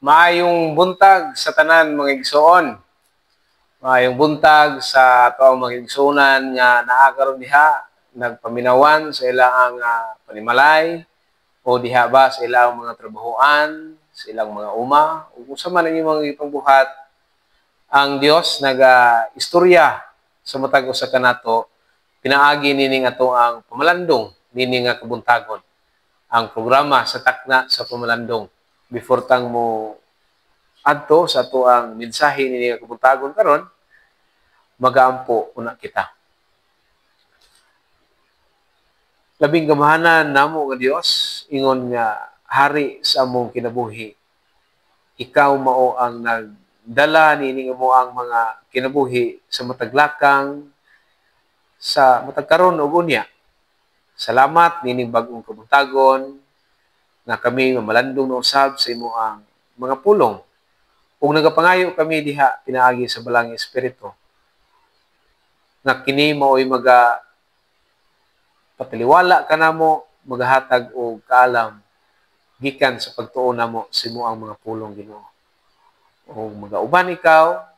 Maayong buntag sa tanan mga igsoon. Maayong buntag sa atong mga igsoonan nga naa karon diha nagpaminawan sa ilang panimalay o diha ba sa ilang mga trabahoan, sa ilang mga uma ug unsa man ang inyong mga ipangbuhat. Ang Dios istorya sa matag usa kanato pinaagi nining ato ang pamalandong nini nga kabuntagon. Ang programa sa takna sa pamalandong before tang mo adto sa ato ang mensahe ni kabutagon karon, magaampo una kita. Labing gamahanan namo nga Dios ingon nga hari sa among kinabuhi. Ikaw mao ang nagdala nini nga mo ang mga kinabuhi sa matag lakang sa matag karon ug unya. Salamat nining bag-ong kabutagon nga kami mamalandong na usab sa imo ang mga pulong. Kung nagapangayo kami diha pinaagi sa balang espiritu nga kini mao'y pataliwala kanamo, magahatag og kaalam gikan sa pagtuon namo sa imo ang mga pulong Ginoo. O magauban ikaw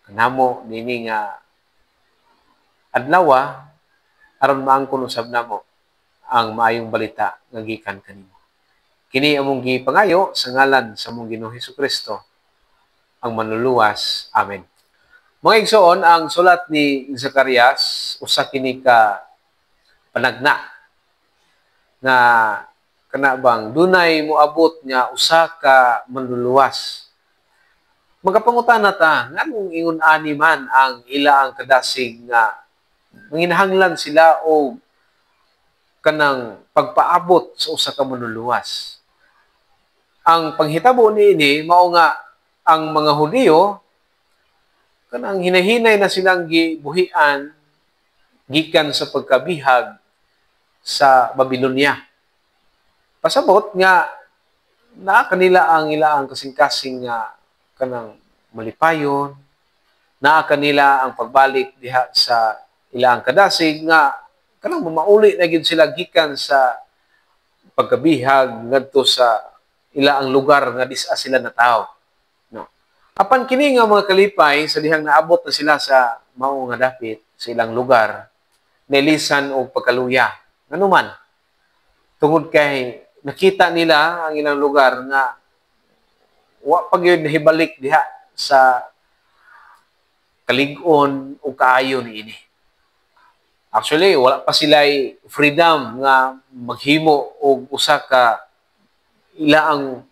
kanamo nini nga adlaw aron maangkon usab namo ang maayong balita nga gikan kanimo. Kini among gipangayo sa ngalan sa among Ginoo Hesukristo ang manluluwas. Amen. Mga igsoon, ang sulat ni Zacarias, usa kini ka panagna na kanabang dunay moabot nga usa ka manluluwas. Magapangutana ta, nganong ingon ani man ang ilaang kadasig nga manginahanglan sila o kanang pagpaabot sa usa ka manluluwas. Ang panghitabo niini mao nga ang mga Hudiyo kanang hinahinay na silang gibuhian gikan sa pagkabihag sa Babylonia. Pasabot nga naa kanila ang ilaang kasing-kasing nga kanang malipayon, naa kanila ang pagbalik diha sa ilaang kadasig nga kanang mamauli na gid sila gikan sa pagkabihag ngadto sa ilaang lugar nga dis-a sila natawo. Apan kini nga mga kalipay sa dihang naabot na sila sa mao nga dapit sa ilang lugar, nailisan og pagkaluya. Nganuman, tungod kay nakita nila ang ilang lugar nga wa pa gyud nahibalik diha sa kalig-on o kaayo niini. Actually, wala pa sila'y freedom nga maghimo og usa ka ilaang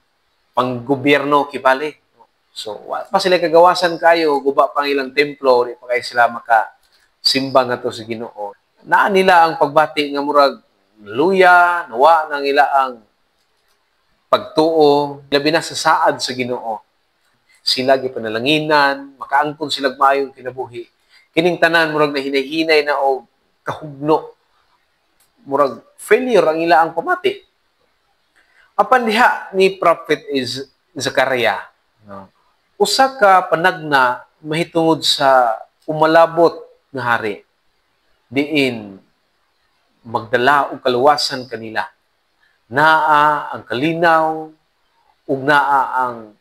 panggobyerno kibali. So, wala pa sila kagawasan kayo, guba pang ilang templo, di pa kayo sila makasimba nga to sa Ginoo. Naa nila ang pagbati nga murag luya, nawa nang ila ang pagtuo, labi na sa saad sa Ginoo. Sila gipanalanginan, makaangkon sila maayong kinabuhi. Kining tanan murag nahinay-hinay na og kahugno. Murag failure ang ila ang pamati. Apan diha ni Prophet Zacarias, no? Usa ka panagna mahitungod sa umalabot nga hari diin magdala og kaluwasan kanila. Naa ang kalinaw ug naa ang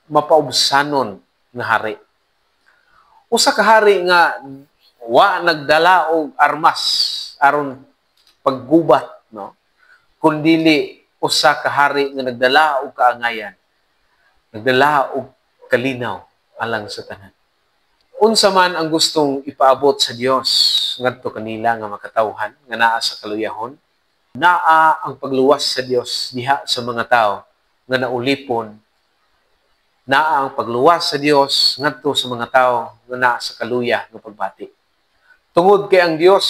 mapaubsanon nga hari. Usa ka hari nga wa nagdala og armas aron paggubat, no? Kundili usa ka hari nga nagdala og kaangayan. Nagdala og kalinaw alang sa tanan. Unsa man ang gustong ipaabot sa Dios ngadto kanila nga makatawhan nga naa sa kaluyahon, naa ang pagluwas sa Dios diha sa mga tao nga naulipon, naa ang pagluwas sa Dios ngadto sa mga tao nga naa sa kaluya nga pagbati. Tungod kay ang Dios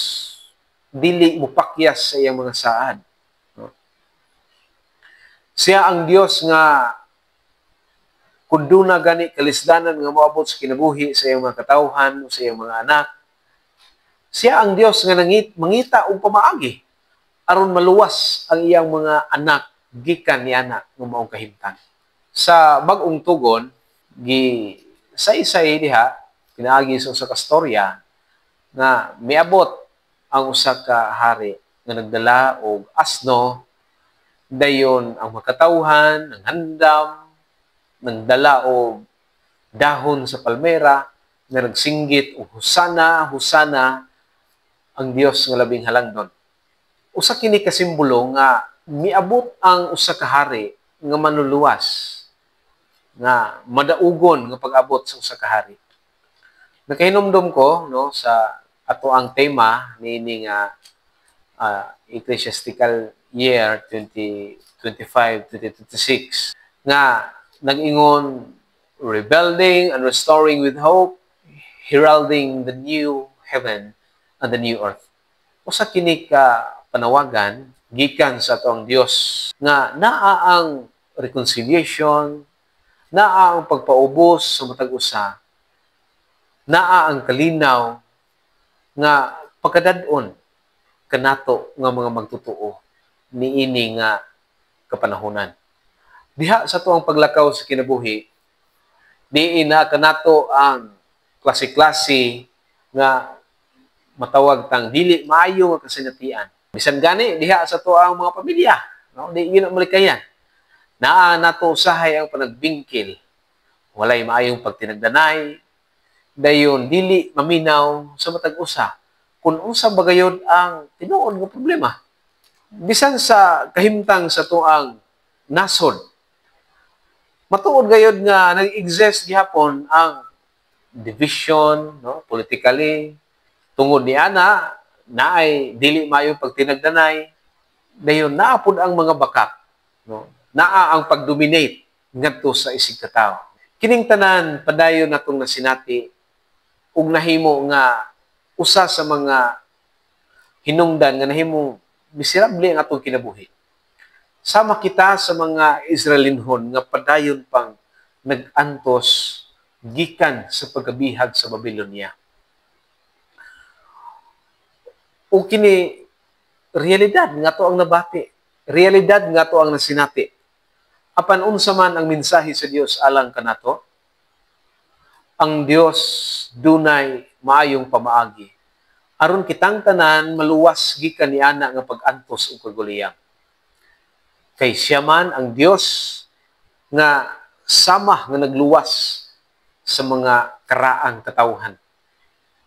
dili mopakyas sa iyang mga saad. No? Siya ang Dios nga kung doon na gani kalisdanan nga moabot sa kinabuhi sa iyang mga katawhan o sa iyang mga anak, siya ang Dios nga mangita og pamaagi aron maluwas ang iyang mga anak gikan niana nga maong kahimtang. Sa bag-ong tugon, say diha pinaagi sa usa ka storya nga miabot ang usa ka hari nga nagdala og asno, dayon ang makatawhan, ang handam, nagdala o dahon sa palmera nga nagsinggit og husana, husana ang Dios nga labing halangdon. Usa kini ka simbolo nga miabot ang usa ka hari nga manluluwas, nga madaugon nga pag-abot sa usa ka hari. Nakahinumdum ko no sa ato ang tema niini nga ecclesiastical year 2025-2026 nga nag-ingon rebuilding and restoring with hope, heralding the new heaven and the new earth. Usa kini ka panawagan gikan sa ato ang Dios nga naa ang reconciliation, naa ang pagpaubos sa matag usa, naa ang kalinaw nga pagkadad-on kanato nga mga magtotoo niini nga kapanahonan. Diha sa tuang paglakaw sa kinabuhi, diin na kanato ang klase-klase nga matawag tang dili maayo nga kasinatian. Bisan gani diha sa tuang mga pamilya, no? Di gyud malikayan. Naa nato usahay ang panagbingkil. Walay maayong pagtinagdanay, dayon dili maminaw sa matag usa kung unsa bagayod ang tinuod nga problema. Bisan sa kahimtang sa tuang nasod, matuod gayod nga nag-exist gihapon ang division, no, politically, tungod ni ana naay dili maayo pagtinagdanay, dayon naa pud ang mga bakak, no. Naa ang pagdominate ngadto sa isig ka tawo. Kining tanan padayon natong nasinati ug nahimo nga usa sa mga hinungdan nga nahimong miserable ang atong kinabuhi. Sama kita sa mga Israelinhon nga padayon pang nag-antos gikan sa pagkabihag sa Babylonia. O kini realidad nga to ang nabati, realidad nga to ang nasinati. Apan unsa man ang mensahe sa Dios alang kanato, ang Dios dunay maayong pamaagi aron kitang tanan maluwas gikan niana nga pag-antos ug kaguliyang. Kay siya man ang Dios nga sama nga nagluwas sa mga karaang katawhan.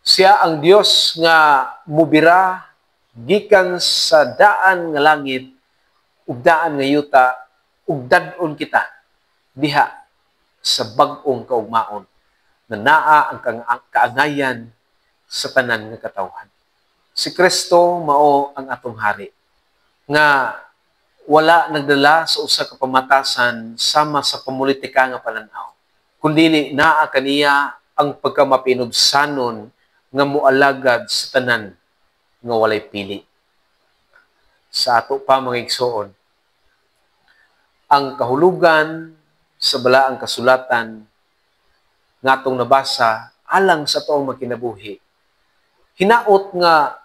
Siya ang Dios nga mubira gikan sa daan nga langit ug daan nga yuta ug dad-on kita diha sa bag-ong kaugmaon na naa ang kaangayan sa tanan nga katawhan. Si Kristo mao ang atong hari nga wala nagdala sa usa ka pamatasan sama sa pamulitika nga pananaw, kundi naa kaniya ang pagkamapinubsanon nga moalagad sa tanan nga walay pili. Sa ato pa mga igsoon, ang kahulugan sa balaang kasulatan nga atong nabasa alang sa tuong makinabuhi, hinaot nga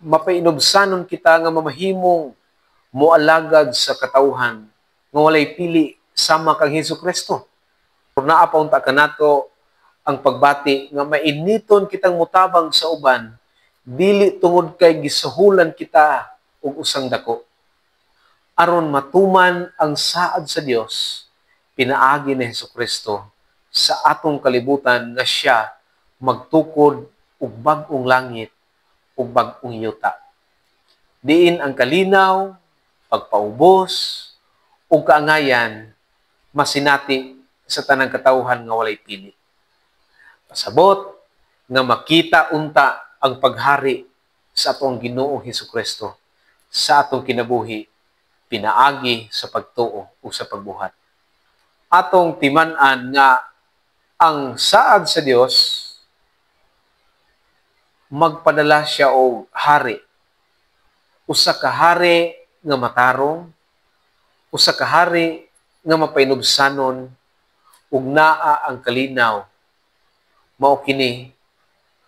mapainubsanon kita nga mamahimong moalagad sa katawhan nga walay pili sama kang Hesukristo. Kung naa pa unta kanato ang pagbati nga mainiton kitang mutabang sa uban, dili tungod kay gisahulan kita og usang dako. Aron matuman ang saad sa Dios, pinaagi ni Hesukristo sa atong kalibutan nga siya magtukod og bag-ong langit ug bag-ong yuta. Diin ang kalinaw, pagpaubos ug kaangayan masinati sa tanang katawhan nga walay pili. Pasabot nga makita unta ang paghari sa atong Ginoong Hesukristo sa atong kinabuhi, pinaagi sa pagtuo o sa pagbuhat. Atong timan-an nga ang saad sa Dios magpadala siya og hari. Usa ka hari nga matarong, usa ka hari nga mapainubsanon ug naa ang kalinaw. Mao kini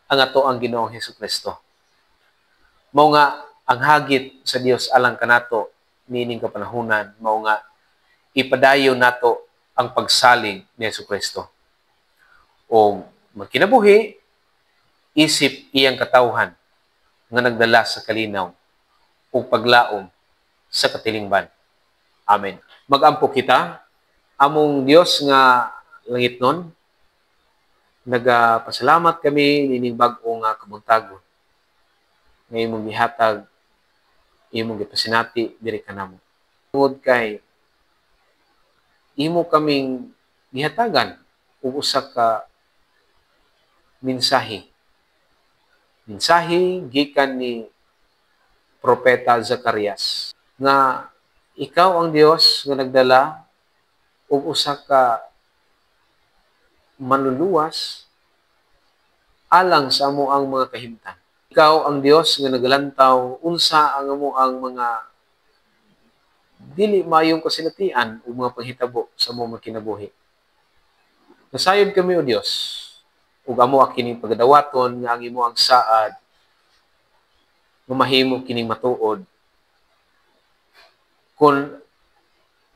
ang ato ang Ginoong Hesukristo. Mao nga ang hagit sa Dios alang kanato niining kapanahunan, mao nga ipadayon nato ang pagsalig ni Hesukristo. O magkinabuhi, isip iyang katawhan nga nagdala sa kalinaw o paglaom sa katilingban. Amen. Mag-ampo kita. Among Dios nga langitnon, nagapasalamat kami nining bag-o nga kabuntagon. Nga imong gihatag, imong gipasinati diri kanamo. Tungod kay imo kaming gihatagan og usa ka mensahe. Mensahe gikan ni Propeta Zacarias nga ikaw ang Dios nga nagdala og usa ka manluluwas alang sa amo ang mga kahimtang. Ikaw ang Dios nga nagalantaw unsa ang amo ang mga dili mayong kasinatian o mga panghitabo sa among kinabuhi. Nasayod kami o Dios ug amo kining pagadawaton nga ang imo ang saad nga mahimo kining matuod kun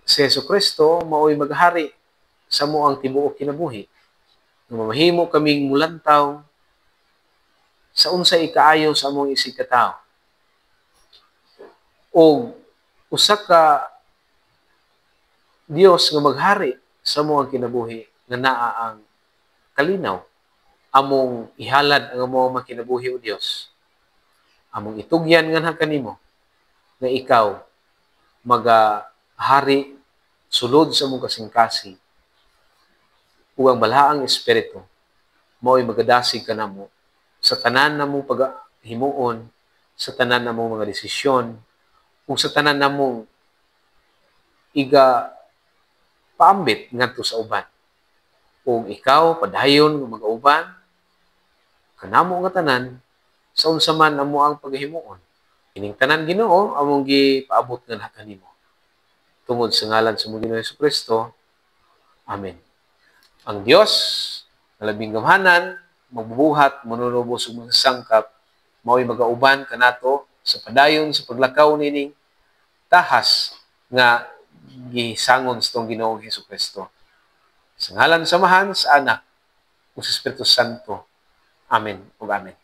si Jesucristo mao'y maghari sa amo ang tibuok kinabuhi. Nga mahimo kaming mulantaw sa unsay ikaayo sa among isig katawo. O usa ka Dios nga maghari sa amo ang kinabuhi nga naa ang kalinaw. Among ihalad ang among mga kinabuhi o Dios. Among itugyan nga kanimo nga ikaw magahari sulod sa among kasing-kasing ug ang balaang espiritu mao'y magadasig kanamo sa tanan namong paghimuon, sa tanan namong mga desisyon, ug sa tanan namong paambit ngadto sa uban. Ug ikaw padayon nga mag-auban kanamo nga tanan sa unsa man amo ang paghimuon. Kining tanan Ginoo among gipaabot nga kanimo. Tungod sa ngalan sa among Ginoong Jesucristo. Amen. Ang Dios nga labing gamhanan, magbubuhat, manunubos ug magsasangkap, mao'y magauban kanato sa padayon sa paglakaw nining tahas nga gisangon sa tong Ginoong Jesucristo. Sa ngalan samahan sa Anak ug sa Espiritu Santo. Amen ug amen.